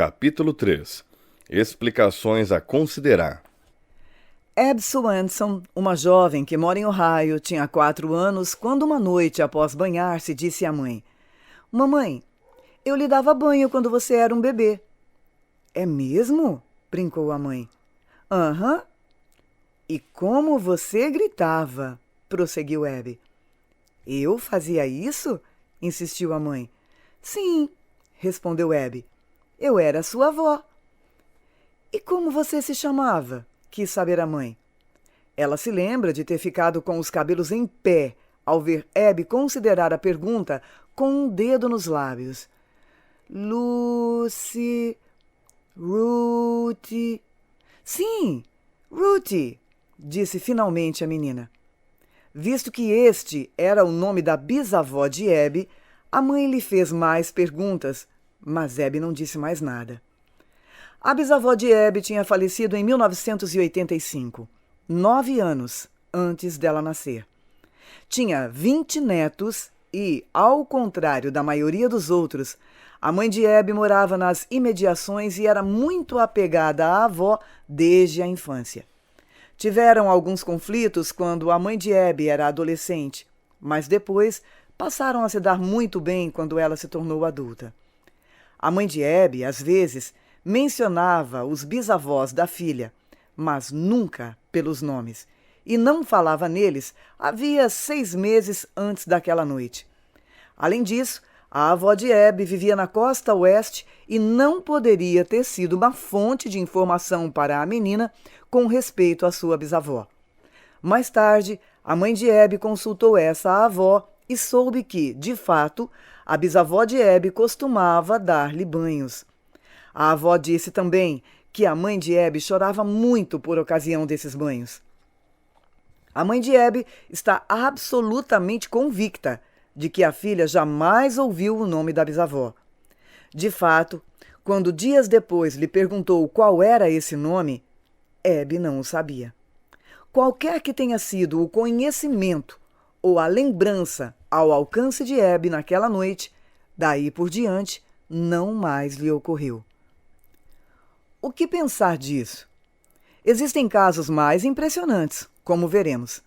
Capítulo 3. Explicações a considerar. Abby Swanson, uma jovem que mora em Ohio, tinha 4 anos quando uma noite após banhar-se disse à mãe: "Mamãe, eu lhe dava banho quando você era um bebê." "É mesmo?" brincou a mãe. "Aham." "E como você gritava?" prosseguiu Abby. "Eu fazia isso?" insistiu a mãe. "Sim," respondeu Abby. "Eu era sua avó." "E como você se chamava?" quis saber a mãe. Ela se lembra de ter ficado com os cabelos em pé ao ver Abby considerar a pergunta com um dedo nos lábios. "Lucy... Ruth... Sim, Ruth", disse finalmente a menina. Visto que este era o nome da bisavó de Abby, a mãe lhe fez mais perguntas, mas Abby não disse mais nada. A bisavó de Abby tinha falecido em 1985, 9 anos antes dela nascer. Tinha 20 netos e, ao contrário da maioria dos outros, a mãe de Abby morava nas imediações e era muito apegada à avó desde a infância. Tiveram alguns conflitos quando a mãe de Abby era adolescente, mas depois passaram a se dar muito bem quando ela se tornou adulta. A mãe de Abby, às vezes, mencionava os bisavós da filha, mas nunca pelos nomes, e não falava neles havia 6 meses antes daquela noite. Além disso, a avó de Abby vivia na costa oeste e não poderia ter sido uma fonte de informação para a menina com respeito à sua bisavó. Mais tarde, a mãe de Abby consultou essa avó e soube que, de fato, a bisavó de Abby costumava dar-lhe banhos. A avó disse também que a mãe de Abby chorava muito por ocasião desses banhos. A mãe de Abby está absolutamente convicta de que a filha jamais ouviu o nome da bisavó. De fato, quando dias depois lhe perguntou qual era esse nome, Abby não o sabia. Qualquer que tenha sido o conhecimento ou a lembrança ao alcance de Abby naquela noite, daí por diante, não mais lhe ocorreu. O que pensar disso? Existem casos mais impressionantes, como veremos,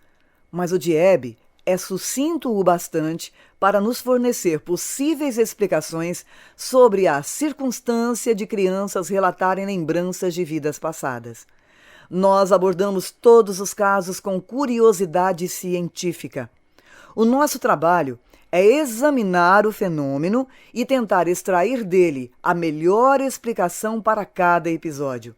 mas o de Abby é sucinto o bastante para nos fornecer possíveis explicações sobre a circunstância de crianças relatarem lembranças de vidas passadas. Nós abordamos todos os casos com curiosidade científica. O nosso trabalho é examinar o fenômeno e tentar extrair dele a melhor explicação para cada episódio.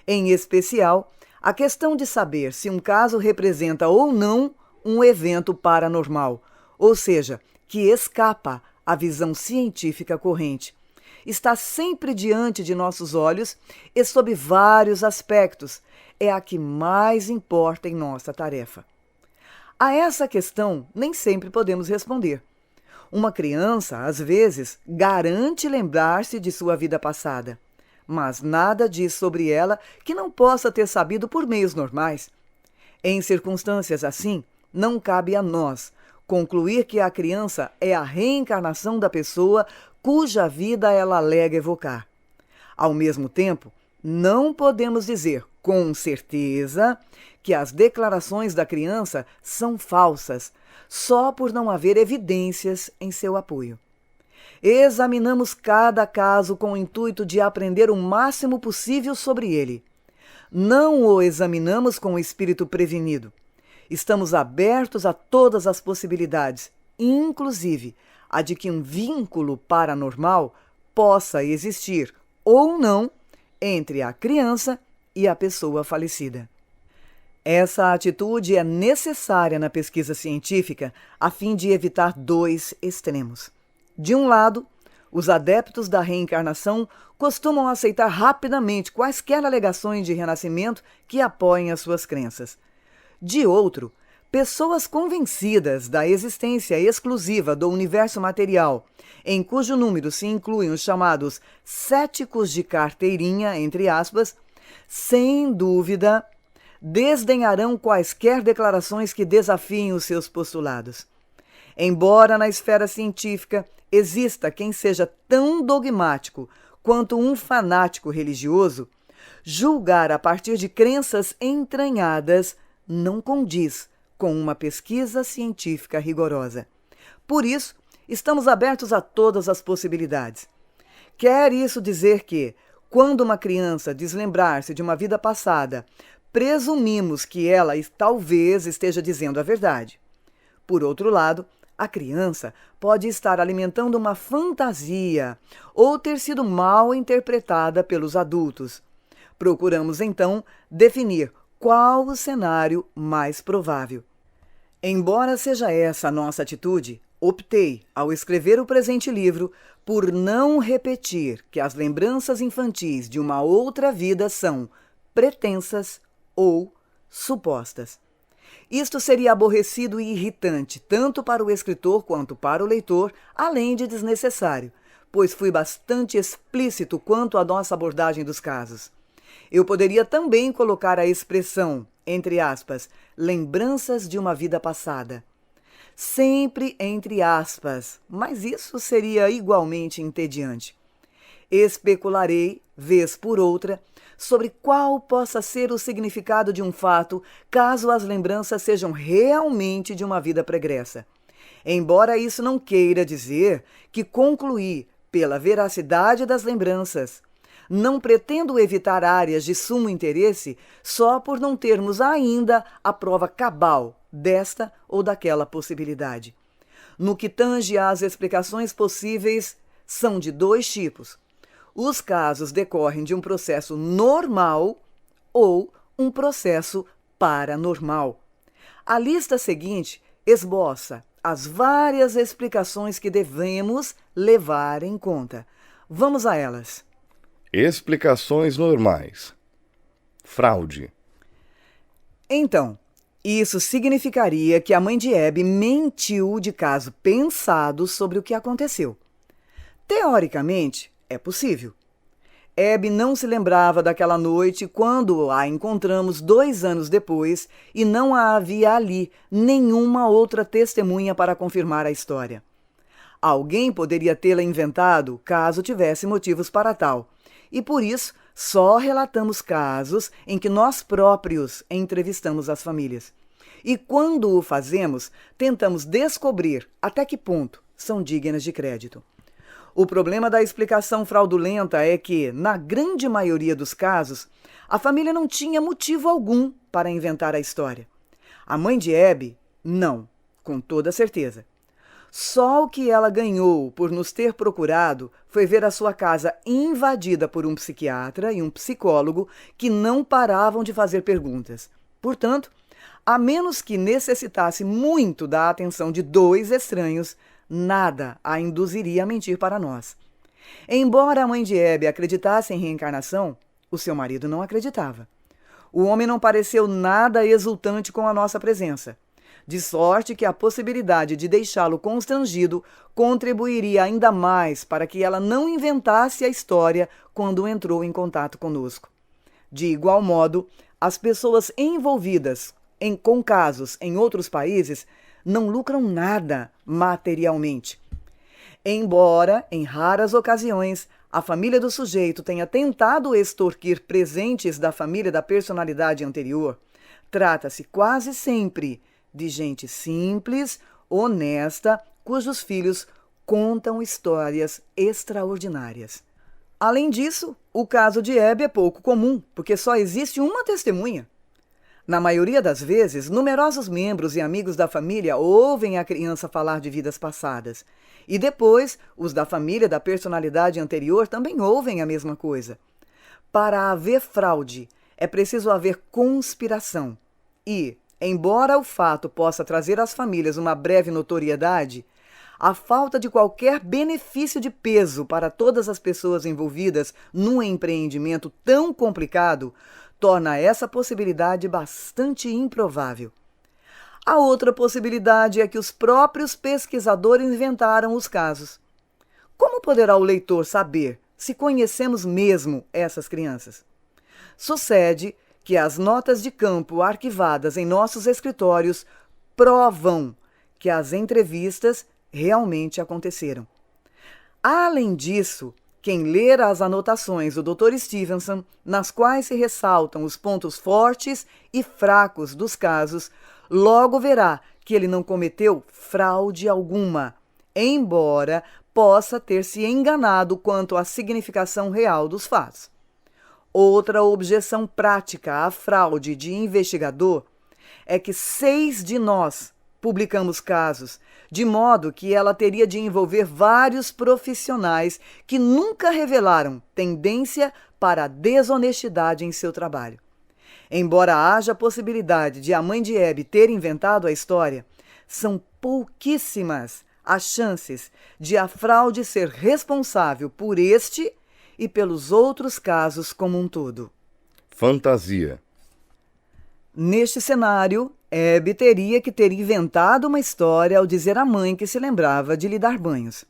Em especial, a questão de saber se um caso representa ou não um evento paranormal, ou seja, que escapa à visão científica corrente. Está sempre diante de nossos olhos e sob vários aspectos. É a que mais importa em nossa tarefa. A essa questão nem sempre podemos responder. Uma criança, às vezes, garante lembrar-se de sua vida passada, mas nada diz sobre ela que não possa ter sabido por meios normais. Em circunstâncias assim, não cabe a nós concluir que a criança é a reencarnação da pessoa cuja vida ela alega evocar. Ao mesmo tempo, não podemos dizer com certeza que as declarações da criança são falsas, só por não haver evidências em seu apoio. Examinamos cada caso com o intuito de aprender o máximo possível sobre ele. Não o examinamos com o espírito prevenido. Estamos abertos a todas as possibilidades, inclusive a de que um vínculo paranormal possa existir ou não entre a criança e a pessoa falecida. Essa atitude é necessária na pesquisa científica a fim de evitar 2 extremos. De um lado, os adeptos da reencarnação costumam aceitar rapidamente quaisquer alegações de renascimento que apoiem as suas crenças. De outro, pessoas convencidas da existência exclusiva do universo material, em cujo número se incluem os chamados céticos de carteirinha, entre aspas, sem dúvida, desdenharão quaisquer declarações que desafiem os seus postulados. Embora na esfera científica exista quem seja tão dogmático quanto um fanático religioso, julgar a partir de crenças entranhadas não condiz com uma pesquisa científica rigorosa. Por isso, estamos abertos a todas as possibilidades. Quer isso dizer que, quando uma criança diz lembrar-se de uma vida passada, presumimos que ela talvez esteja dizendo a verdade. Por outro lado, a criança pode estar alimentando uma fantasia ou ter sido mal interpretada pelos adultos. Procuramos, então, definir qual o cenário mais provável. Embora seja essa a nossa atitude, optei, ao escrever o presente livro, por não repetir que as lembranças infantis de uma outra vida são pretensas ou supostas. Isto seria aborrecido e irritante, tanto para o escritor quanto para o leitor, além de desnecessário, pois fui bastante explícito quanto à nossa abordagem dos casos. Eu poderia também colocar a expressão, entre aspas, lembranças de uma vida passada. Sempre entre aspas, mas isso seria igualmente entediante. Especularei, vez por outra, sobre qual possa ser o significado de um fato, caso as lembranças sejam realmente de uma vida pregressa. Embora isso não queira dizer que concluí pela veracidade das lembranças. Não pretendo evitar áreas de sumo interesse só por não termos ainda a prova cabal desta ou daquela possibilidade. No que tange às explicações possíveis, são de dois tipos. Os casos decorrem de um processo normal ou um processo paranormal. A lista seguinte esboça as várias explicações que devemos levar em conta. Vamos a elas. Explicações normais. Fraude. Então, isso significaria que a mãe de Abby mentiu de caso pensado sobre o que aconteceu. Teoricamente, é possível. Abby não se lembrava daquela noite quando a encontramos 2 anos depois e não havia ali nenhuma outra testemunha para confirmar a história. Alguém poderia tê-la inventado caso tivesse motivos para tal, e por isso só relatamos casos em que nós próprios entrevistamos as famílias. E quando o fazemos, tentamos descobrir até que ponto são dignas de crédito. O problema da explicação fraudulenta é que, na grande maioria dos casos, a família não tinha motivo algum para inventar a história. A mãe de Abby, não, com toda certeza. Só o que ela ganhou por nos ter procurado foi ver a sua casa invadida por um psiquiatra e um psicólogo que não paravam de fazer perguntas. Portanto, a menos que necessitasse muito da atenção de 2 estranhos, nada a induziria a mentir para nós. Embora a mãe de Abby acreditasse em reencarnação, o seu marido não acreditava. O homem não pareceu nada exultante com a nossa presença, de sorte que a possibilidade de deixá-lo constrangido contribuiria ainda mais para que ela não inventasse a história quando entrou em contato conosco. De igual modo, as pessoas envolvidas com casos em outros países não lucram nada materialmente. Embora, em raras ocasiões, a família do sujeito tenha tentado extorquir presentes da família da personalidade anterior, trata-se quase sempre de gente simples, honesta, cujos filhos contam histórias extraordinárias. Além disso, o caso de Abby é pouco comum, porque só existe uma testemunha. Na maioria das vezes, numerosos membros e amigos da família ouvem a criança falar de vidas passadas. E depois, os da família da personalidade anterior também ouvem a mesma coisa. Para haver fraude, é preciso haver conspiração. E, embora o fato possa trazer às famílias uma breve notoriedade, a falta de qualquer benefício de peso para todas as pessoas envolvidas num empreendimento tão complicado torna essa possibilidade bastante improvável. A outra possibilidade é que os próprios pesquisadores inventaram os casos. Como poderá o leitor saber se conhecemos mesmo essas crianças? Sucede que as notas de campo arquivadas em nossos escritórios provam que as entrevistas realmente aconteceram. Além disso, Quem ler as anotações do Dr. Stevenson, nas quais se ressaltam os pontos fortes e fracos dos casos, logo verá que ele não cometeu fraude alguma, embora possa ter se enganado quanto à significação real dos fatos. Outra objeção prática à fraude de investigador é que 6 de nós publicamos casos, de modo que ela teria de envolver vários profissionais que nunca revelaram tendência para a desonestidade em seu trabalho. Embora haja a possibilidade de a mãe de Abby ter inventado a história, são pouquíssimas as chances de a fraude ser responsável por este e pelos outros casos como um todo. Fantasia. Neste cenário, Abby teria que ter inventado uma história ao dizer à mãe que se lembrava de lhe dar banhos.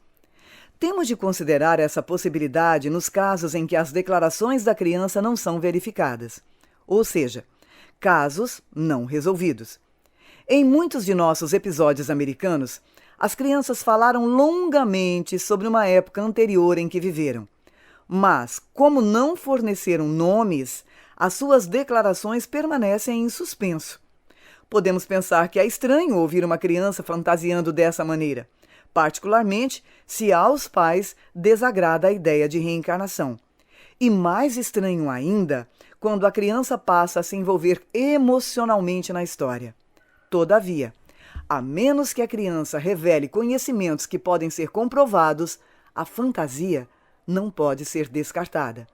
Temos de considerar essa possibilidade nos casos em que as declarações da criança não são verificadas, ou seja, casos não resolvidos. Em muitos de nossos episódios americanos, as crianças falaram longamente sobre uma época anterior em que viveram. Mas, como não forneceram nomes, as suas declarações permanecem em suspenso. Podemos pensar que é estranho ouvir uma criança fantasiando dessa maneira, particularmente se aos pais desagrada a ideia de reencarnação. E mais estranho ainda, quando a criança passa a se envolver emocionalmente na história. Todavia, a menos que a criança revele conhecimentos que podem ser comprovados, a fantasia não pode ser descartada.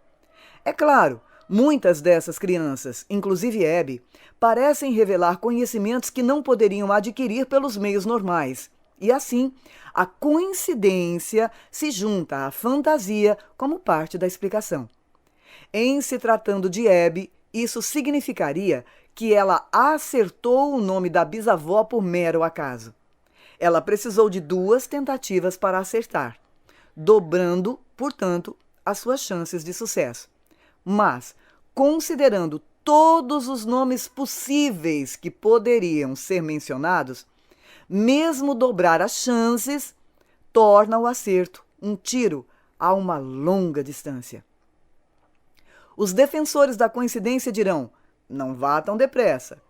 É claro, muitas dessas crianças, inclusive Abby, parecem revelar conhecimentos que não poderiam adquirir pelos meios normais. E assim, a coincidência se junta à fantasia como parte da explicação. Em se tratando de Abby, isso significaria que ela acertou o nome da bisavó por mero acaso. Ela precisou de 2 tentativas para acertar, dobrando, portanto, as suas chances de sucesso. Mas, considerando todos os nomes possíveis que poderiam ser mencionados, mesmo dobrar as chances torna o acerto um tiro a uma longa distância. Os defensores da coincidência dirão: não vá tão depressa.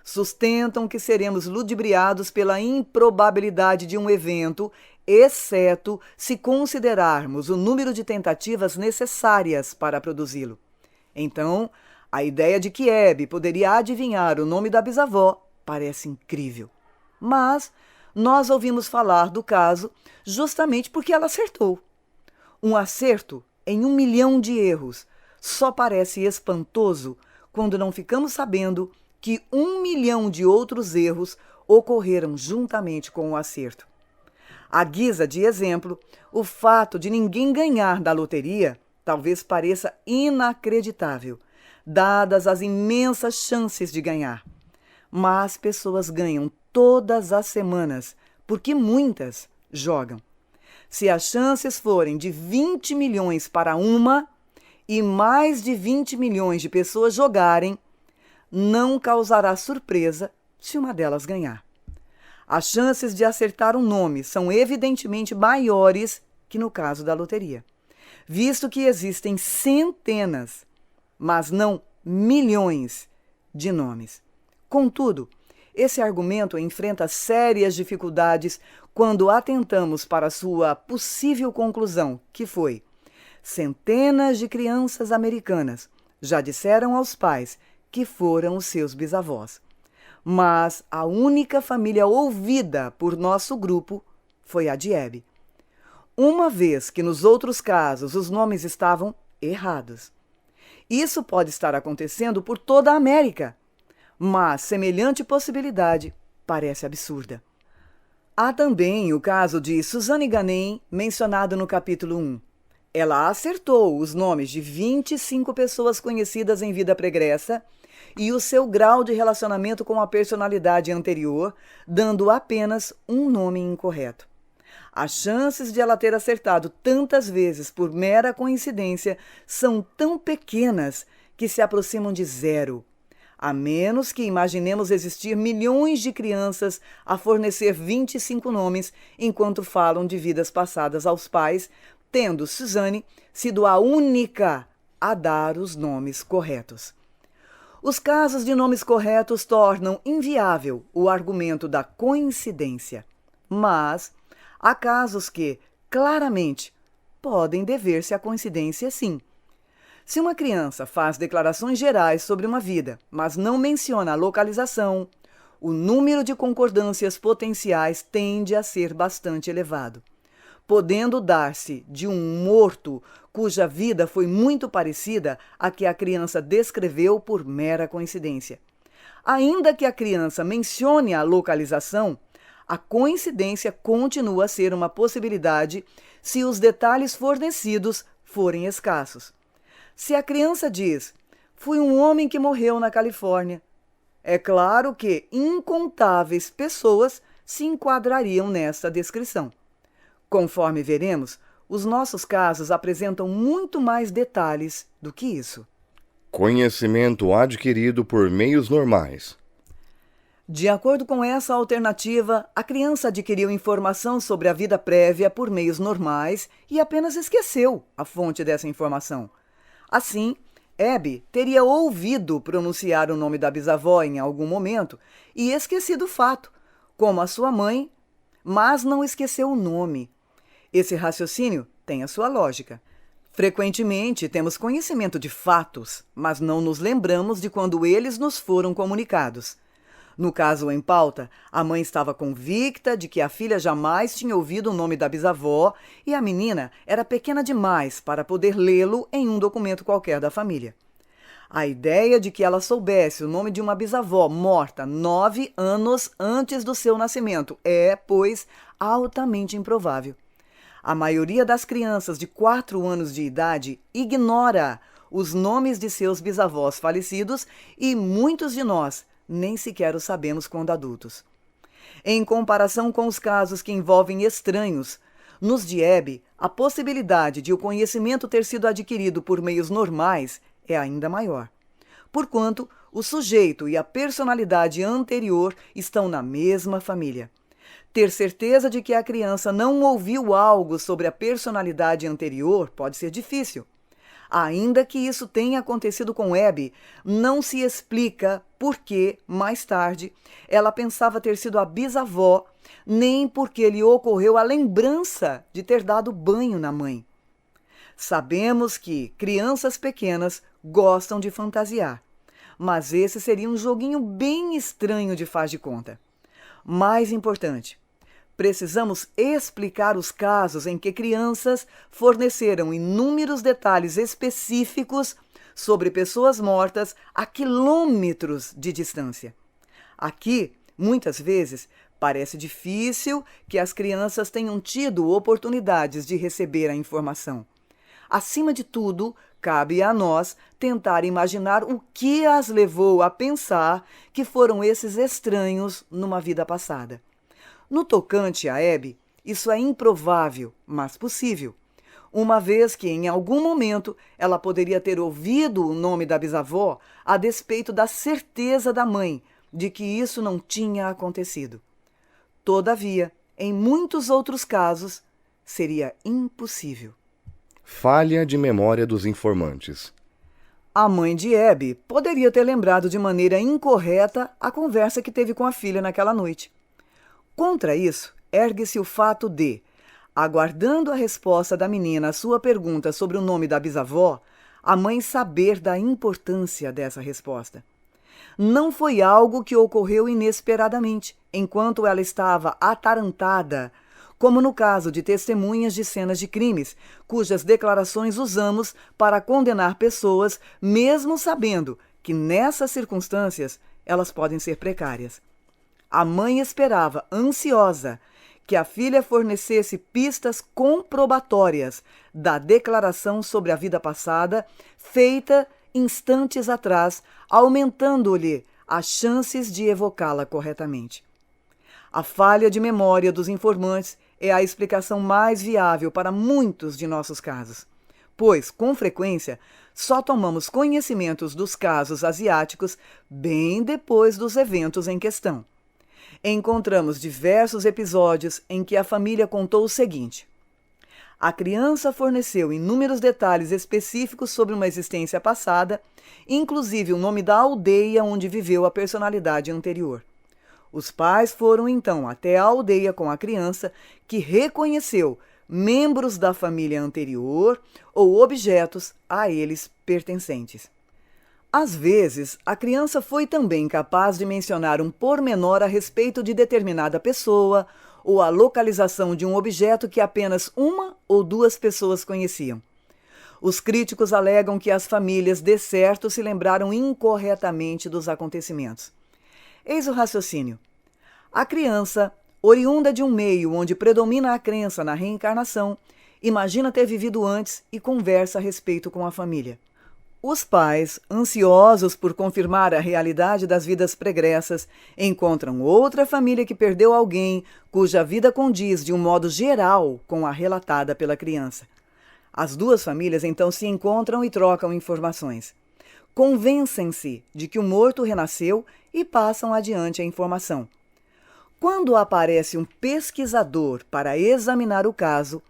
Sustentam que seremos ludibriados pela improbabilidade de um evento, exceto se considerarmos o número de tentativas necessárias para produzi-lo. Então, a ideia de que Abby poderia adivinhar o nome da bisavó parece incrível. Mas nós ouvimos falar do caso justamente porque ela acertou. Um acerto em 1 milhão de erros só parece espantoso quando não ficamos sabendo que 1 milhão de outros erros ocorreram juntamente com o acerto. À guisa de exemplo, o fato de ninguém ganhar da loteria talvez pareça inacreditável, dadas as imensas chances de ganhar. Mas pessoas ganham todas as semanas, porque muitas jogam. Se as chances forem de 20 milhões para uma e mais de 20 milhões de pessoas jogarem, não causará surpresa se uma delas ganhar. As chances de acertar um nome são evidentemente maiores que no caso da loteria, visto que existem centenas, mas não milhões de nomes. Contudo, esse argumento enfrenta sérias dificuldades quando atentamos para sua possível conclusão, que foi: centenas de crianças americanas já disseram aos pais que foram os seus bisavós. Mas a única família ouvida por nosso grupo foi a de Abby. Uma vez que nos outros casos os nomes estavam errados. Isso pode estar acontecendo por toda a América, mas semelhante possibilidade parece absurda. Há também o caso de Suzanne Ganem, mencionado no capítulo 1. Ela acertou os nomes de 25 pessoas conhecidas em vida pregressa e o seu grau de relacionamento com a personalidade anterior, dando apenas um nome incorreto. As chances de ela ter acertado tantas vezes por mera coincidência são tão pequenas que se aproximam de 0, a menos que imaginemos existir milhões de crianças a fornecer 25 nomes enquanto falam de vidas passadas aos pais tendo Suzanne sido a única a dar os nomes corretos. Os casos de nomes corretos tornam inviável o argumento da coincidência, mas há casos que, claramente, podem dever-se à coincidência, sim. Se uma criança faz declarações gerais sobre uma vida, mas não menciona a localização, o número de concordâncias potenciais tende a ser bastante elevado, podendo dar-se de um morto cuja vida foi muito parecida à que a criança descreveu por mera coincidência. Ainda que a criança mencione a localização, a coincidência continua a ser uma possibilidade se os detalhes fornecidos forem escassos. Se a criança diz, fui um homem que morreu na Califórnia, é claro que incontáveis pessoas se enquadrariam nesta descrição. Conforme veremos, os nossos casos apresentam muito mais detalhes do que isso. Conhecimento adquirido por meios normais. De acordo com essa alternativa, a criança adquiriu informação sobre a vida prévia por meios normais e apenas esqueceu a fonte dessa informação. Assim, Abby teria ouvido pronunciar o nome da bisavó em algum momento e esquecido o fato, como a sua mãe, mas não esqueceu o nome. Esse raciocínio tem a sua lógica. Frequentemente temos conhecimento de fatos, mas não nos lembramos de quando eles nos foram comunicados. No caso em pauta, a mãe estava convicta de que a filha jamais tinha ouvido o nome da bisavó e a menina era pequena demais para poder lê-lo em um documento qualquer da família. A ideia de que ela soubesse o nome de uma bisavó morta 9 anos antes do seu nascimento é, pois, altamente improvável. A maioria das crianças de 4 anos de idade ignora os nomes de seus bisavós falecidos e muitos de nós nem sequer o sabemos quando adultos. Em comparação com os casos que envolvem estranhos, nos de Abby, a possibilidade de o conhecimento ter sido adquirido por meios normais é ainda maior, porquanto o sujeito e a personalidade anterior estão na mesma família. Ter certeza de que a criança não ouviu algo sobre a personalidade anterior pode ser difícil. Ainda que isso tenha acontecido com Abby, não se explica por que, mais tarde, ela pensava ter sido a bisavó, nem porque lhe ocorreu a lembrança de ter dado banho na mãe. Sabemos que crianças pequenas gostam de fantasiar, mas esse seria um joguinho bem estranho de faz de conta. Mais importante, precisamos explicar os casos em que crianças forneceram inúmeros detalhes específicos sobre pessoas mortas a quilômetros de distância. Aqui, muitas vezes, parece difícil que as crianças tenham tido oportunidades de receber a informação. Acima de tudo, cabe a nós tentar imaginar o que as levou a pensar que foram esses estranhos numa vida passada. No tocante a Abby, isso é improvável, mas possível, uma vez que em algum momento ela poderia ter ouvido o nome da bisavó a despeito da certeza da mãe de que isso não tinha acontecido. Todavia, em muitos outros casos, seria impossível. Falha de memória dos informantes. A mãe de Abby poderia ter lembrado de maneira incorreta a conversa que teve com a filha naquela noite. Contra isso, ergue-se o fato de, aguardando a resposta da menina à sua pergunta sobre o nome da bisavó, a mãe saber da importância dessa resposta. Não foi algo que ocorreu inesperadamente, enquanto ela estava atarantada, como no caso de testemunhas de cenas de crimes, cujas declarações usamos para condenar pessoas, mesmo sabendo que nessas circunstâncias elas podem ser precárias. A mãe esperava, ansiosa, que a filha fornecesse pistas comprobatórias da declaração sobre a vida passada, feita instantes atrás, aumentando-lhe as chances de evocá-la corretamente. A falha de memória dos informantes é a explicação mais viável para muitos de nossos casos, pois, com frequência, só tomamos conhecimentos dos casos asiáticos bem depois dos eventos em questão. Encontramos diversos episódios em que a família contou o seguinte: A criança forneceu inúmeros detalhes específicos sobre uma existência passada, inclusive o nome da aldeia onde viveu a personalidade anterior. Os pais foram então até a aldeia com a criança, que reconheceu membros da família anterior ou objetos a eles pertencentes. Às vezes, a criança foi também capaz de mencionar um pormenor a respeito de determinada pessoa ou a localização de um objeto que apenas uma ou duas pessoas conheciam. Os críticos alegam que as famílias, de certo, se lembraram incorretamente dos acontecimentos. Eis o raciocínio. A criança, oriunda de um meio onde predomina a crença na reencarnação, imagina ter vivido antes e conversa a respeito com a família. Os pais, ansiosos por confirmar a realidade das vidas pregressas, encontram outra família que perdeu alguém cuja vida condiz de um modo geral com a relatada pela criança. As duas famílias então se encontram e trocam informações. Convencem-se de que o morto renasceu e passam adiante a informação. Quando aparece um pesquisador para examinar o caso,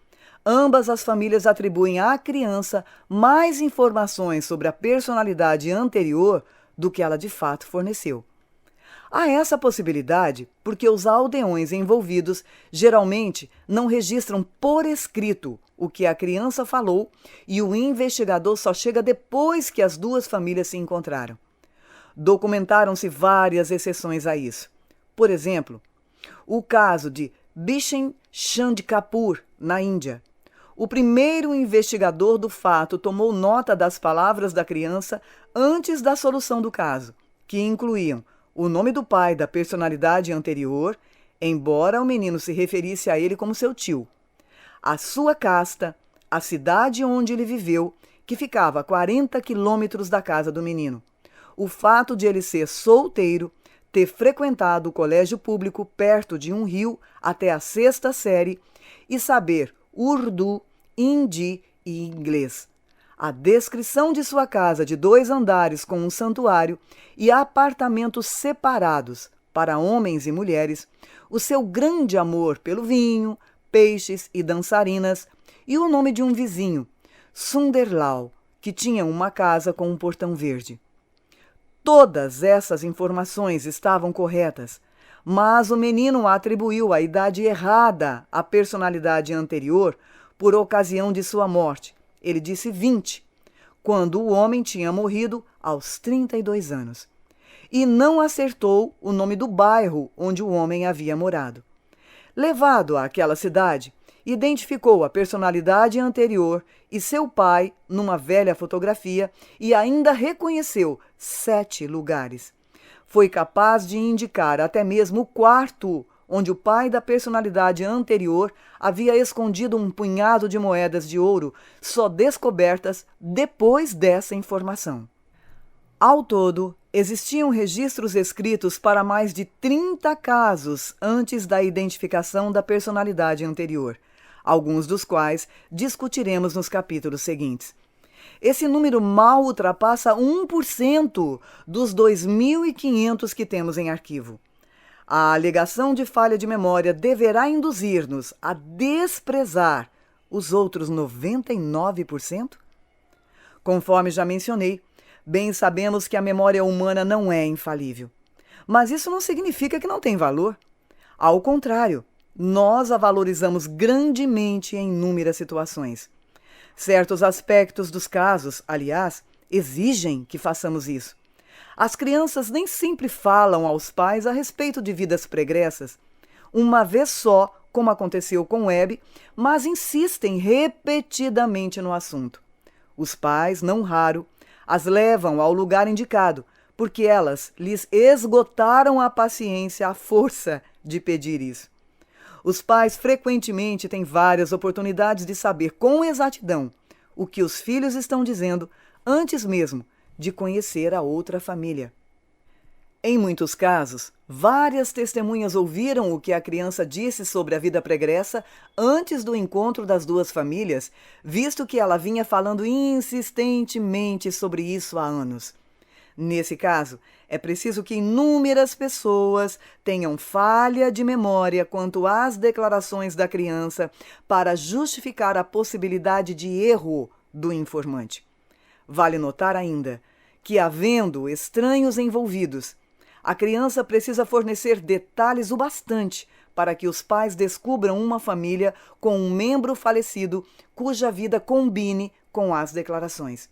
ambas as famílias atribuem à criança mais informações sobre a personalidade anterior do que ela de fato forneceu. Há essa possibilidade porque os aldeões envolvidos geralmente não registram por escrito o que a criança falou e o investigador só chega depois que as duas famílias se encontraram. Documentaram-se várias exceções a isso. Por exemplo, o caso de Bishen Chand Kapoor, na Índia. O primeiro investigador do fato tomou nota das palavras da criança antes da solução do caso, que incluíam o nome do pai da personalidade anterior, embora o menino se referisse a ele como seu tio, a sua casta, a cidade onde ele viveu, que ficava a 40 quilômetros da casa do menino, o fato de ele ser solteiro, ter frequentado o colégio público perto de um rio até a 6ª série e saber urdu, hindi e inglês. A descrição de sua casa de 2 andares com um santuário e apartamentos separados para homens e mulheres, o seu grande amor pelo vinho, peixes e dançarinas e o nome de um vizinho, Sunderlal, que tinha uma casa com um portão verde. Todas essas informações estavam corretas, mas o menino atribuiu a idade errada à personalidade anterior por ocasião de sua morte. Ele disse 20, quando o homem tinha morrido aos 32 anos. E não acertou o nome do bairro onde o homem havia morado. Levado àquela cidade, identificou a personalidade anterior e seu pai numa velha fotografia e ainda reconheceu 7 lugares. Foi capaz de indicar até mesmo o quarto onde o pai da personalidade anterior havia escondido um punhado de moedas de ouro, só descobertas depois dessa informação. Ao todo, existiam registros escritos para mais de 30 casos antes da identificação da personalidade anterior, alguns dos quais discutiremos nos capítulos seguintes. Esse número mal ultrapassa 1% dos 2.500 que temos em arquivo. A alegação de falha de memória deverá induzir-nos a desprezar os outros 99%? Conforme já mencionei, bem sabemos que a memória humana não é infalível. Mas isso não significa que não tem valor. Ao contrário, nós a valorizamos grandemente em inúmeras situações. Certos aspectos dos casos, aliás, exigem que façamos isso. As crianças nem sempre falam aos pais a respeito de vidas pregressas, uma vez só, como aconteceu com Abby, mas insistem repetidamente no assunto. Os pais, não raro, as levam ao lugar indicado, porque elas lhes esgotaram a paciência à força de pedir isso. Os pais frequentemente têm várias oportunidades de saber com exatidão o que os filhos estão dizendo antes mesmo de conhecer a outra família. Em muitos casos, várias testemunhas ouviram o que a criança disse sobre a vida pregressa antes do encontro das duas famílias, visto que ela vinha falando insistentemente sobre isso há anos. Nesse caso, é preciso que inúmeras pessoas tenham falha de memória quanto às declarações da criança para justificar a possibilidade de erro do informante. Vale notar ainda que, havendo estranhos envolvidos, a criança precisa fornecer detalhes o bastante para que os pais descubram uma família com um membro falecido cuja vida combine com as declarações.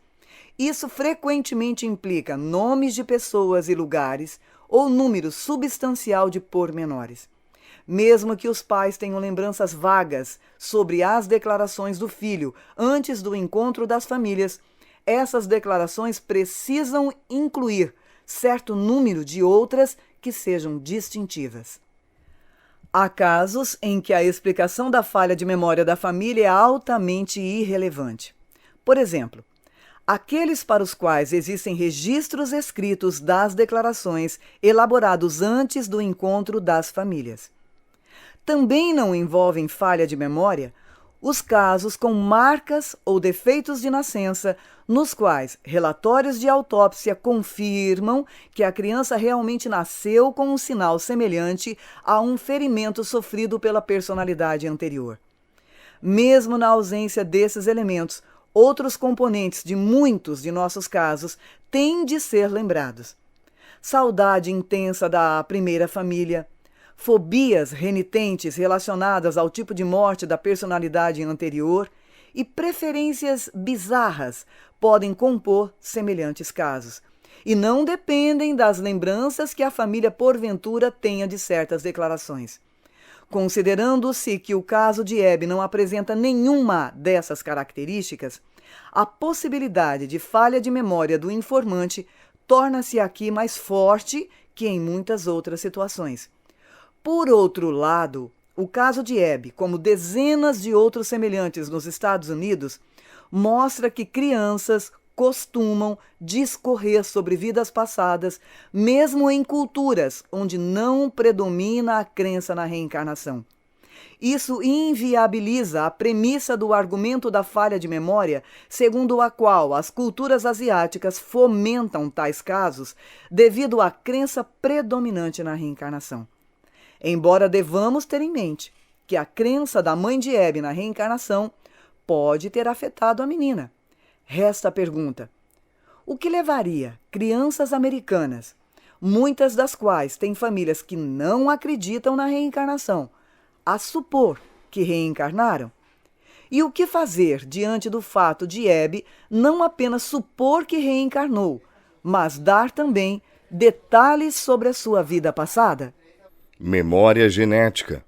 Isso frequentemente implica nomes de pessoas e lugares ou número substancial de pormenores. Mesmo que os pais tenham lembranças vagas sobre as declarações do filho antes do encontro das famílias, essas declarações precisam incluir certo número de outras que sejam distintivas. Há casos em que a explicação da falha de memória da família é altamente irrelevante. Por exemplo, aqueles para os quais existem registros escritos das declarações elaborados antes do encontro das famílias. Também não envolvem falha de memória os casos com marcas ou defeitos de nascença, nos quais relatórios de autópsia confirmam que a criança realmente nasceu com um sinal semelhante a um ferimento sofrido pela personalidade anterior. Mesmo na ausência desses elementos, outros componentes de muitos de nossos casos têm de ser lembrados. Saudade intensa da primeira família, fobias renitentes relacionadas ao tipo de morte da personalidade anterior e preferências bizarras podem compor semelhantes casos, e não dependem das lembranças que a família porventura tenha de certas declarações. Considerando-se que o caso de Abby não apresenta nenhuma dessas características, a possibilidade de falha de memória do informante torna-se aqui mais forte que em muitas outras situações. Por outro lado, o caso de Abby, como dezenas de outros semelhantes nos Estados Unidos, mostra que crianças costumam discorrer sobre vidas passadas, mesmo em culturas onde não predomina a crença na reencarnação. Isso inviabiliza a premissa do argumento da falha de memória, segundo a qual as culturas asiáticas fomentam tais casos devido à crença predominante na reencarnação. Embora devamos ter em mente que a crença da mãe de Abby na reencarnação pode ter afetado a menina. Resta a pergunta: o que levaria crianças americanas, muitas das quais têm famílias que não acreditam na reencarnação, a supor que reencarnaram? E o que fazer diante do fato de Abby não apenas supor que reencarnou, mas dar também detalhes sobre a sua vida passada? Memória genética.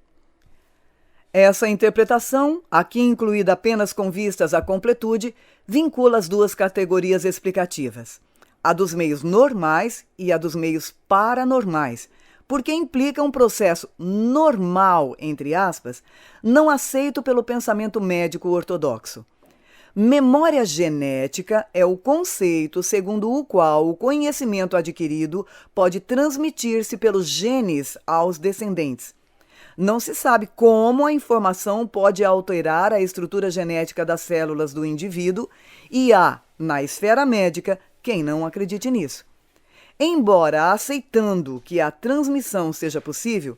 Essa interpretação, aqui incluída apenas com vistas à completude, vincula as duas categorias explicativas, a dos meios normais e a dos meios paranormais, porque implica um processo normal, entre aspas, não aceito pelo pensamento médico ortodoxo. Memória genética é o conceito segundo o qual o conhecimento adquirido pode transmitir-se pelos genes aos descendentes. Não se sabe como a informação pode alterar a estrutura genética das células do indivíduo e há, na esfera médica, quem não acredite nisso. Embora aceitando que a transmissão seja possível,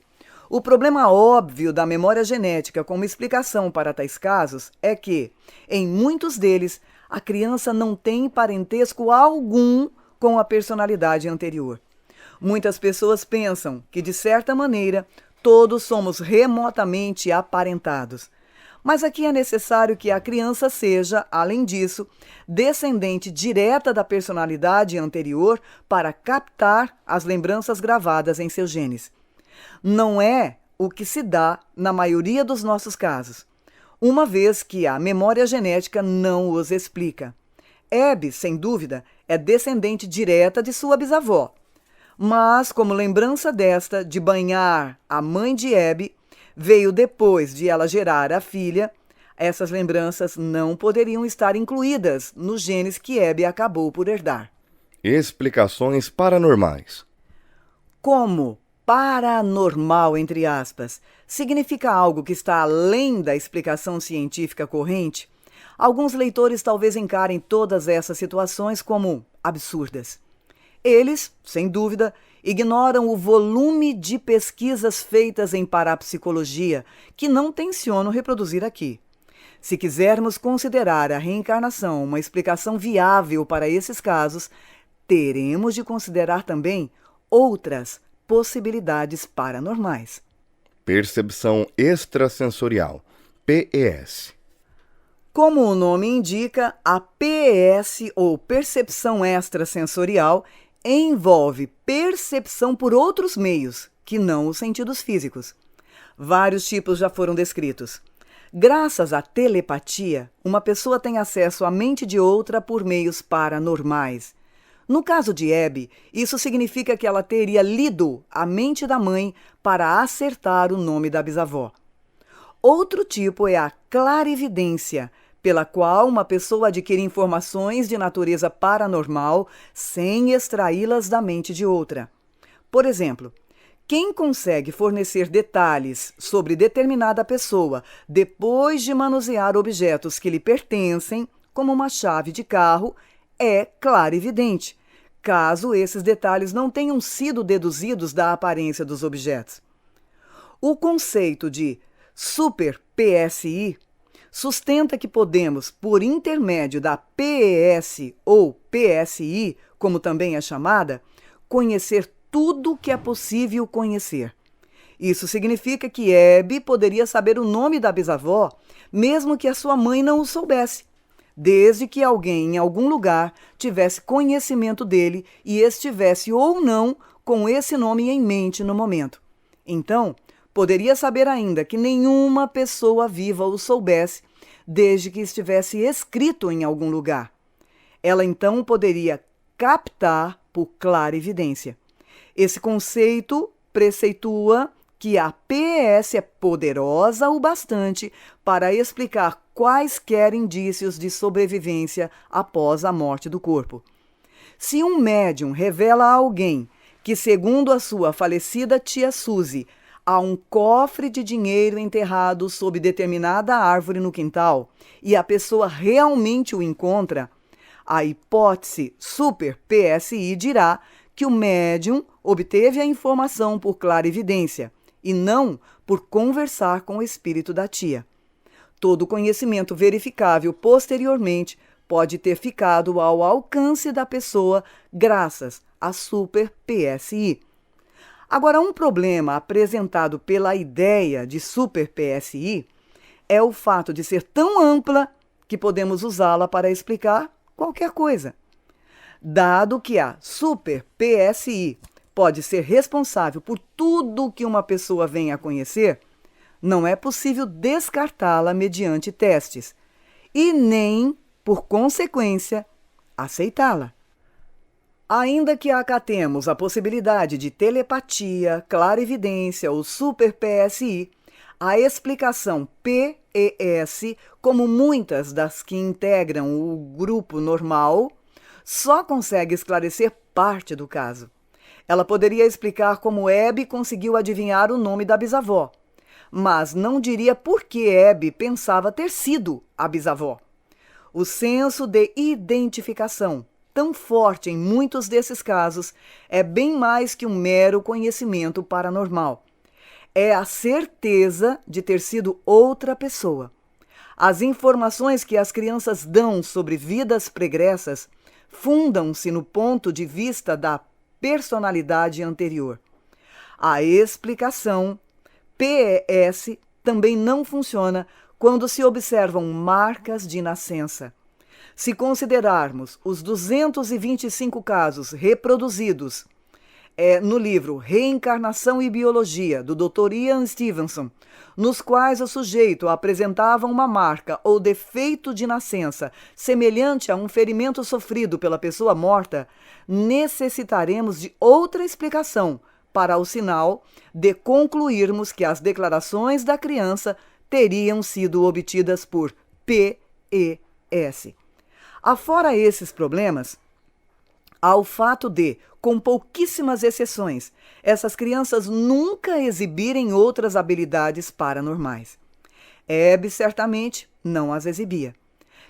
o problema óbvio da memória genética como explicação para tais casos é que, em muitos deles, a criança não tem parentesco algum com a personalidade anterior. Muitas pessoas pensam que, de certa maneira, todos somos remotamente aparentados. Mas aqui é necessário que a criança seja, além disso, descendente direta da personalidade anterior para captar as lembranças gravadas em seus genes. Não é o que se dá na maioria dos nossos casos, uma vez que a memória genética não os explica. Abby, sem dúvida, é descendente direta de sua bisavó, mas como lembrança desta de banhar a mãe de Abby veio depois de ela gerar a filha, essas lembranças não poderiam estar incluídas nos genes que Abby acabou por herdar. Explicações paranormais. Como paranormal, entre aspas, significa algo que está além da explicação científica corrente, alguns leitores talvez encarem todas essas situações como absurdas. Eles, sem dúvida, ignoram o volume de pesquisas feitas em parapsicologia, que não tenciono reproduzir aqui. Se quisermos considerar a reencarnação uma explicação viável para esses casos, teremos de considerar também outras possibilidades paranormais. Percepção extrasensorial, PES. Como o nome indica, a PES, ou percepção extrasensorial, envolve percepção por outros meios, que não os sentidos físicos. Vários tipos já foram descritos. Graças à telepatia, uma pessoa tem acesso à mente de outra por meios paranormais. No caso de Abby, isso significa que ela teria lido a mente da mãe para acertar o nome da bisavó. Outro tipo é a clarividência, pela qual uma pessoa adquire informações de natureza paranormal sem extraí-las da mente de outra. Por exemplo, quem consegue fornecer detalhes sobre determinada pessoa depois de manusear objetos que lhe pertencem, como uma chave de carro, é clarividente, caso esses detalhes não tenham sido deduzidos da aparência dos objetos. O conceito de super-PSI sustenta que podemos, por intermédio da PES ou PSI, como também é chamada, conhecer tudo o que é possível conhecer. Isso significa que Abby poderia saber o nome da bisavó, mesmo que a sua mãe não o soubesse, desde que alguém em algum lugar tivesse conhecimento dele e estivesse ou não com esse nome em mente no momento. Então, poderia saber ainda que nenhuma pessoa viva o soubesse, desde que estivesse escrito em algum lugar. Ela então poderia captar por clarividência. Esse conceito preceitua que a PES é poderosa o bastante para explicar quaisquer indícios de sobrevivência após a morte do corpo. Se um médium revela a alguém que, segundo a sua falecida tia Suzy, há um cofre de dinheiro enterrado sob determinada árvore no quintal e a pessoa realmente o encontra, a hipótese super-PSI dirá que o médium obteve a informação por clarividência e não por conversar com o espírito da tia. Todo conhecimento verificável posteriormente pode ter ficado ao alcance da pessoa graças a super-PSI. Agora, um problema apresentado pela ideia de super-PSI é o fato de ser tão ampla que podemos usá-la para explicar qualquer coisa. Dado que a super-PSI pode ser responsável por tudo que uma pessoa venha a conhecer, não é possível descartá-la mediante testes e nem, por consequência, aceitá-la. Ainda que acatemos a possibilidade de telepatia, clarividência ou super-PSI, a explicação PES, como muitas das que integram o grupo normal, só consegue esclarecer parte do caso. Ela poderia explicar como Abby conseguiu adivinhar o nome da bisavó, mas não diria por que Abby pensava ter sido a bisavó. O senso de identificação, tão forte em muitos desses casos, é bem mais que um mero conhecimento paranormal. É a certeza de ter sido outra pessoa. As informações que as crianças dão sobre vidas pregressas fundam-se no ponto de vista da personalidade anterior. A explicação PES também não funciona quando se observam marcas de nascença. Se considerarmos os 225 casos reproduzidos no livro Reencarnação e Biologia, do Dr. Ian Stevenson, nos quais o sujeito apresentava uma marca ou defeito de nascença semelhante a um ferimento sofrido pela pessoa morta, necessitaremos de outra explicação para o sinal de concluirmos que as declarações da criança teriam sido obtidas por PES. Afora esses problemas, há o fato de, com pouquíssimas exceções, essas crianças nunca exibirem outras habilidades paranormais. Abby certamente não as exibia.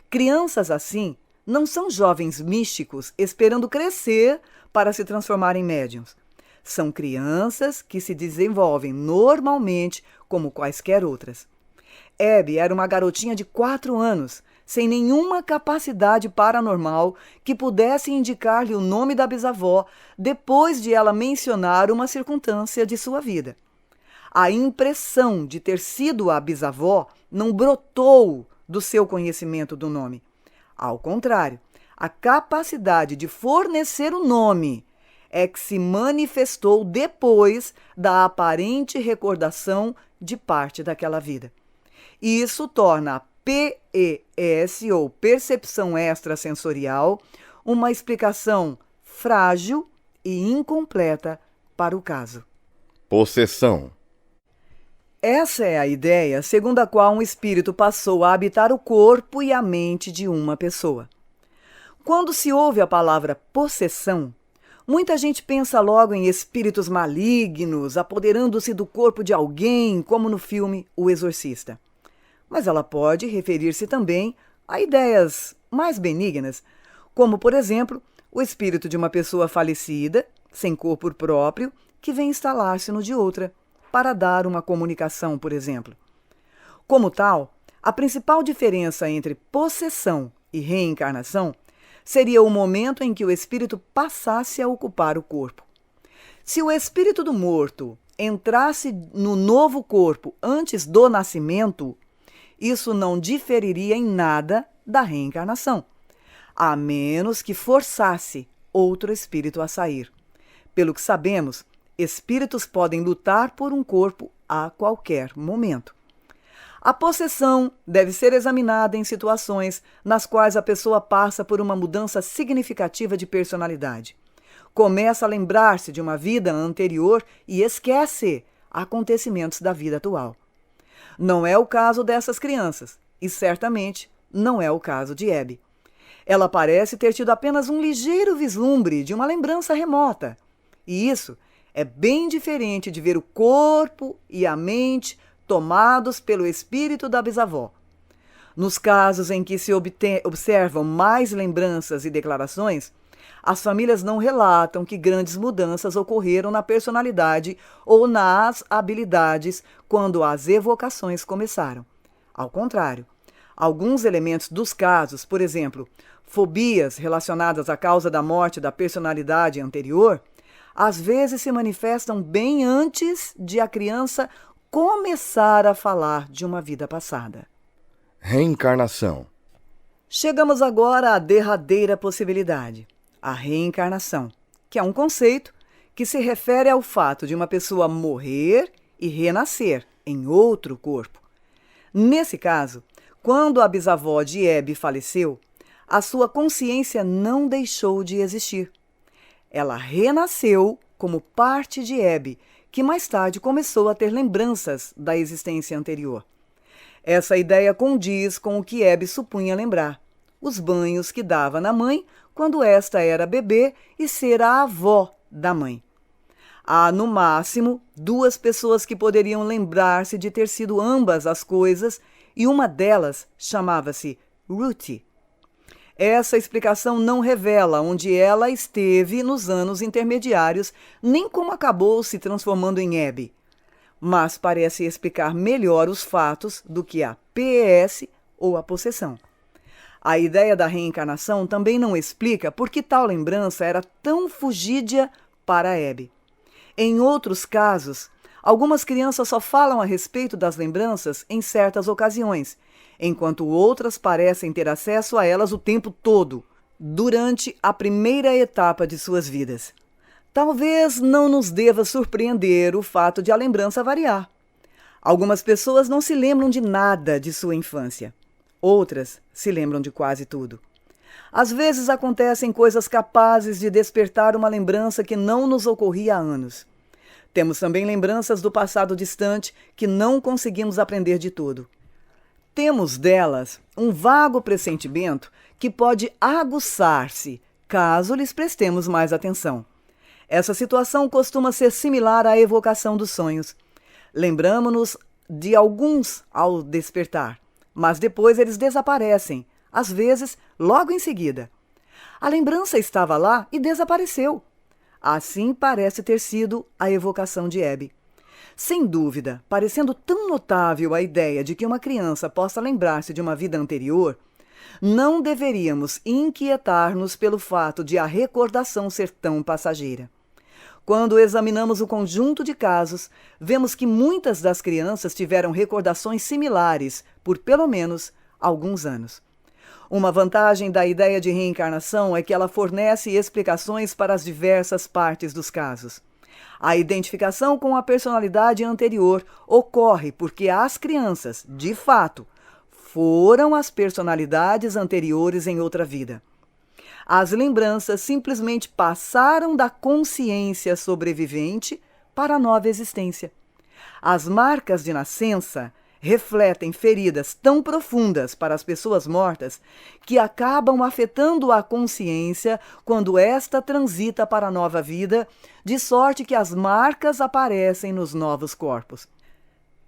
Crianças assim não são jovens místicos esperando crescer para se transformar em médiuns. São crianças que se desenvolvem normalmente como quaisquer outras. Abby era uma garotinha de 4 anos, sem nenhuma capacidade paranormal que pudesse indicar-lhe o nome da bisavó depois de ela mencionar uma circunstância de sua vida. A impressão de ter sido a bisavó não brotou do seu conhecimento do nome. Ao contrário, a capacidade de fornecer o nome é que se manifestou depois da aparente recordação de parte daquela vida. Isso torna a PES, ou percepção extrasensorial, uma explicação frágil e incompleta para o caso. Possessão. Essa é a ideia segundo a qual um espírito passou a habitar o corpo e a mente de uma pessoa. Quando se ouve a palavra possessão, muita gente pensa logo em espíritos malignos apoderando-se do corpo de alguém, como no filme O Exorcista. Mas ela pode referir-se também a ideias mais benignas, como, por exemplo, o espírito de uma pessoa falecida, sem corpo próprio, que vem instalar-se no de outra, para dar uma comunicação, por exemplo. Como tal, a principal diferença entre possessão e reencarnação seria o momento em que o espírito passasse a ocupar o corpo. Se o espírito do morto entrasse no novo corpo antes do nascimento, isso não diferiria em nada da reencarnação, a menos que forçasse outro espírito a sair. Pelo que sabemos, espíritos podem lutar por um corpo a qualquer momento. A possessão deve ser examinada em situações nas quais a pessoa passa por uma mudança significativa de personalidade. Começa a lembrar-se de uma vida anterior e esquece acontecimentos da vida atual. Não é o caso dessas crianças, e certamente não é o caso de Abby. Ela parece ter tido apenas um ligeiro vislumbre de uma lembrança remota, e isso é bem diferente de ver o corpo e a mente tomados pelo espírito da bisavó. Nos casos em que se observam mais lembranças e declarações, as famílias não relatam que grandes mudanças ocorreram na personalidade ou nas habilidades quando as evocações começaram. Ao contrário, alguns elementos dos casos, por exemplo, fobias relacionadas à causa da morte da personalidade anterior, às vezes se manifestam bem antes de a criança começar a falar de uma vida passada. Reencarnação. Chegamos agora à derradeira possibilidade, a reencarnação, que é um conceito que se refere ao fato de uma pessoa morrer e renascer em outro corpo. Nesse caso, quando a bisavó de Abby faleceu, a sua consciência não deixou de existir. Ela renasceu como parte de Abby, que mais tarde começou a ter lembranças da existência anterior. Essa ideia condiz com o que Abby supunha lembrar: os banhos que dava na mãe quando esta era bebê e ser a avó da mãe. Há, no máximo, 2 pessoas que poderiam lembrar-se de ter sido ambas as coisas, e uma delas chamava-se Ruthie. Essa explicação não revela onde ela esteve nos anos intermediários, nem como acabou se transformando em Abby, mas parece explicar melhor os fatos do que a PES ou a possessão. A ideia da reencarnação também não explica por que tal lembrança era tão fugídia para Abby. Em outros casos, algumas crianças só falam a respeito das lembranças em certas ocasiões, enquanto outras parecem ter acesso a elas o tempo todo, durante a primeira etapa de suas vidas. Talvez não nos deva surpreender o fato de a lembrança variar. Algumas pessoas não se lembram de nada de sua infância. Outras se lembram de quase tudo. Às vezes acontecem coisas capazes de despertar uma lembrança que não nos ocorria há anos. Temos também lembranças do passado distante que não conseguimos aprender de tudo. Temos delas um vago pressentimento que pode aguçar-se caso lhes prestemos mais atenção. Essa situação costuma ser similar à evocação dos sonhos. Lembramos-nos de alguns ao despertar, mas depois eles desaparecem, às vezes logo em seguida. A lembrança estava lá e desapareceu. Assim parece ter sido a evocação de Hebe. Sem dúvida, parecendo tão notável a ideia de que uma criança possa lembrar-se de uma vida anterior, não deveríamos inquietar-nos pelo fato de a recordação ser tão passageira. Quando examinamos o conjunto de casos, vemos que muitas das crianças tiveram recordações similares por pelo menos alguns anos. Uma vantagem da ideia de reencarnação é que ela fornece explicações para as diversas partes dos casos. A identificação com a personalidade anterior ocorre porque as crianças, de fato, foram as personalidades anteriores em outra vida. As lembranças simplesmente passaram da consciência sobrevivente para a nova existência. As marcas de nascença refletem feridas tão profundas para as pessoas mortas que acabam afetando a consciência quando esta transita para a nova vida, de sorte que as marcas aparecem nos novos corpos.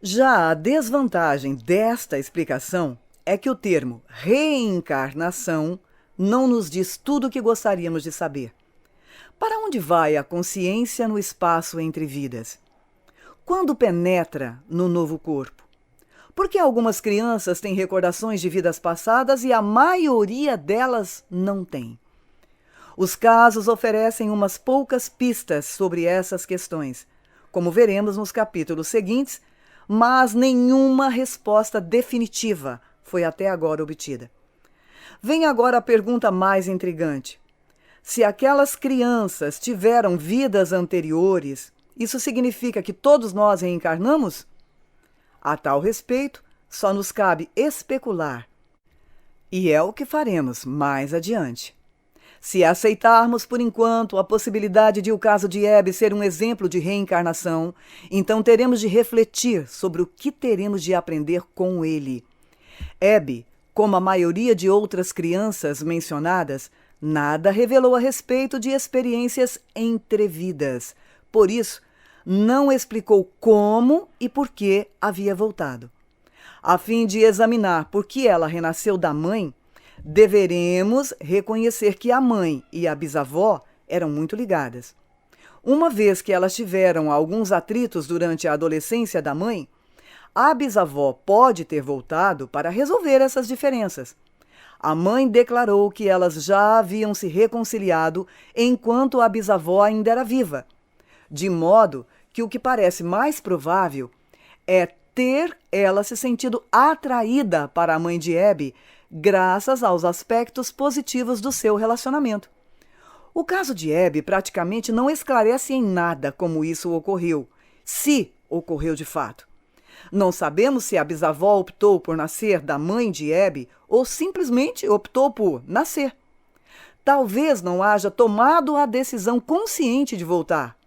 Já a desvantagem desta explicação é que o termo reencarnação não nos diz tudo o que gostaríamos de saber. Para onde vai a consciência no espaço entre vidas? Quando penetra no novo corpo? Por que algumas crianças têm recordações de vidas passadas e a maioria delas não tem? Os casos oferecem umas poucas pistas sobre essas questões, como veremos nos capítulos seguintes, mas nenhuma resposta definitiva foi até agora obtida. Vem agora a pergunta mais intrigante. Se aquelas crianças tiveram vidas anteriores, isso significa que todos nós reencarnamos? A tal respeito, só nos cabe especular. E é o que faremos mais adiante. Se aceitarmos por enquanto a possibilidade de o caso de Hebe ser um exemplo de reencarnação, então teremos de refletir sobre o que teremos de aprender com ele. Hebe, como a maioria de outras crianças mencionadas, nada revelou a respeito de experiências entre vidas. Por isso, não explicou como e por que havia voltado. A fim de examinar por que ela renasceu da mãe, deveremos reconhecer que a mãe e a bisavó eram muito ligadas. Uma vez que elas tiveram alguns atritos durante a adolescência da mãe, a bisavó pode ter voltado para resolver essas diferenças. A mãe declarou que elas já haviam se reconciliado enquanto a bisavó ainda era viva, de modo que o que parece mais provável é ter ela se sentido atraída para a mãe de Hebe graças aos aspectos positivos do seu relacionamento. O caso de Hebe praticamente não esclarece em nada como isso ocorreu, se ocorreu de fato. Não sabemos se a bisavó optou por nascer da mãe de Hebe ou simplesmente optou por nascer. Talvez não haja tomado a decisão consciente de voltar,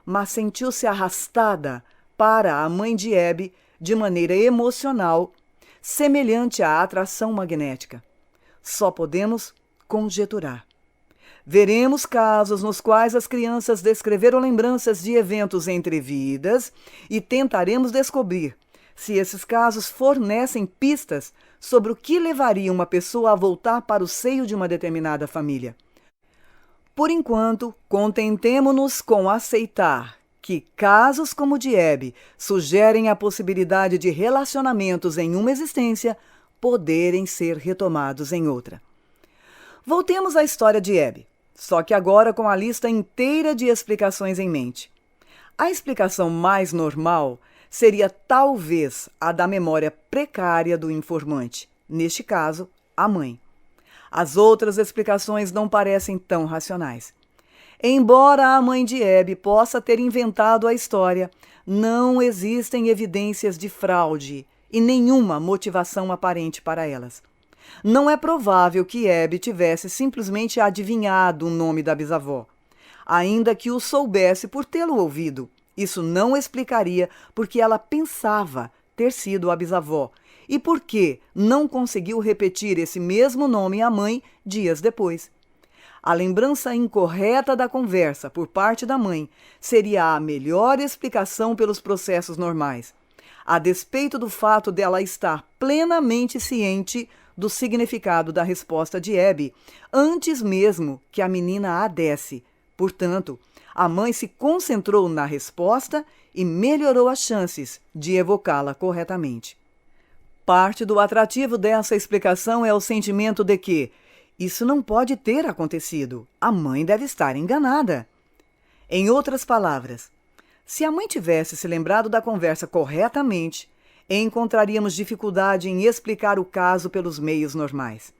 mas sentiu-se arrastada para a mãe de Hebe de maneira emocional, semelhante à atração magnética. Só podemos conjeturar. Veremos casos nos quais as crianças descreveram lembranças de eventos entre vidas e tentaremos descobrir se esses casos fornecem pistas sobre o que levaria uma pessoa a voltar para o seio de uma determinada família. Por enquanto, contentemo-nos com aceitar que casos como o de Hebe sugerem a possibilidade de relacionamentos em uma existência poderem ser retomados em outra. Voltemos à história de Hebe, só que agora com a lista inteira de explicações em mente. A explicação mais normal seria talvez a da memória precária do informante, neste caso, a mãe. As outras explicações não parecem tão racionais. Embora a mãe de Hebe possa ter inventado a história, não existem evidências de fraude e nenhuma motivação aparente para elas. Não é provável que Hebe tivesse simplesmente adivinhado o nome da bisavó, ainda que o soubesse por tê-lo ouvido. Isso não explicaria por que ela pensava ter sido a bisavó e por que não conseguiu repetir esse mesmo nome à mãe dias depois. A lembrança incorreta da conversa por parte da mãe seria a melhor explicação pelos processos normais, a despeito do fato dela estar plenamente ciente do significado da resposta de Abby antes mesmo que a menina a desse. Portanto, a mãe se concentrou na resposta e melhorou as chances de evocá-la corretamente. Parte do atrativo dessa explicação é o sentimento de que isso não pode ter acontecido. A mãe deve estar enganada. Em outras palavras, se a mãe tivesse se lembrado da conversa corretamente, encontraríamos dificuldade em explicar o caso pelos meios normais.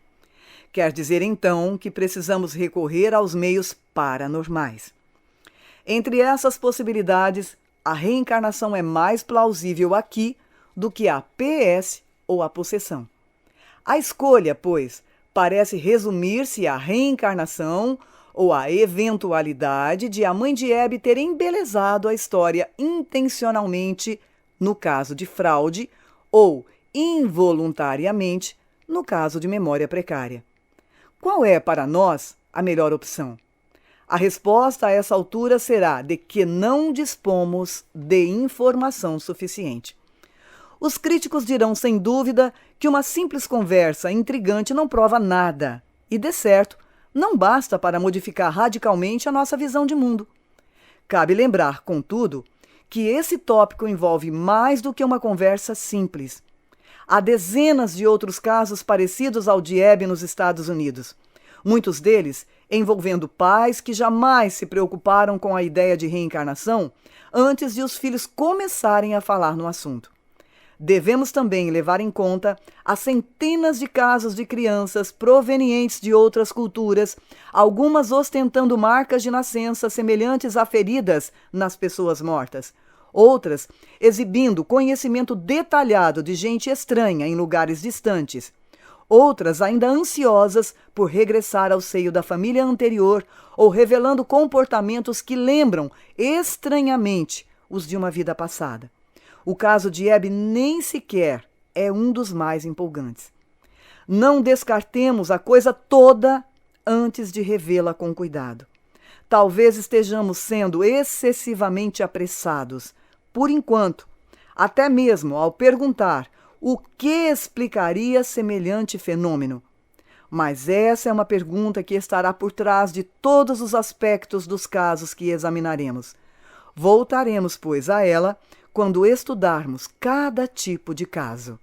Quer dizer, então, que precisamos recorrer aos meios paranormais. Entre essas possibilidades, a reencarnação é mais plausível aqui do que a PS ou a possessão. A escolha, pois, parece resumir-se à reencarnação ou à eventualidade de a mãe de Abby ter embelezado a história intencionalmente, no caso de fraude, ou involuntariamente, no caso de memória precária. Qual é, para nós, a melhor opção? A resposta a essa altura será de que não dispomos de informação suficiente. Os críticos dirão, sem dúvida, que uma simples conversa intrigante não prova nada e, de certo, não basta para modificar radicalmente a nossa visão de mundo. Cabe lembrar, contudo, que esse tópico envolve mais do que uma conversa simples. Há dezenas de outros casos parecidos ao de Abby nos Estados Unidos, muitos deles envolvendo pais que jamais se preocuparam com a ideia de reencarnação antes de os filhos começarem a falar no assunto. Devemos também levar em conta as centenas de casos de crianças provenientes de outras culturas, algumas ostentando marcas de nascença semelhantes a feridas nas pessoas mortas, outras exibindo conhecimento detalhado de gente estranha em lugares distantes, outras ainda ansiosas por regressar ao seio da família anterior ou revelando comportamentos que lembram estranhamente os de uma vida passada. O caso de Abby nem sequer é um dos mais empolgantes. Não descartemos a coisa toda antes de revê-la com cuidado. Talvez estejamos sendo excessivamente apressados, por enquanto, até mesmo ao perguntar o que explicaria semelhante fenômeno. Mas essa é uma pergunta que estará por trás de todos os aspectos dos casos que examinaremos. Voltaremos, pois, a ela quando estudarmos cada tipo de caso.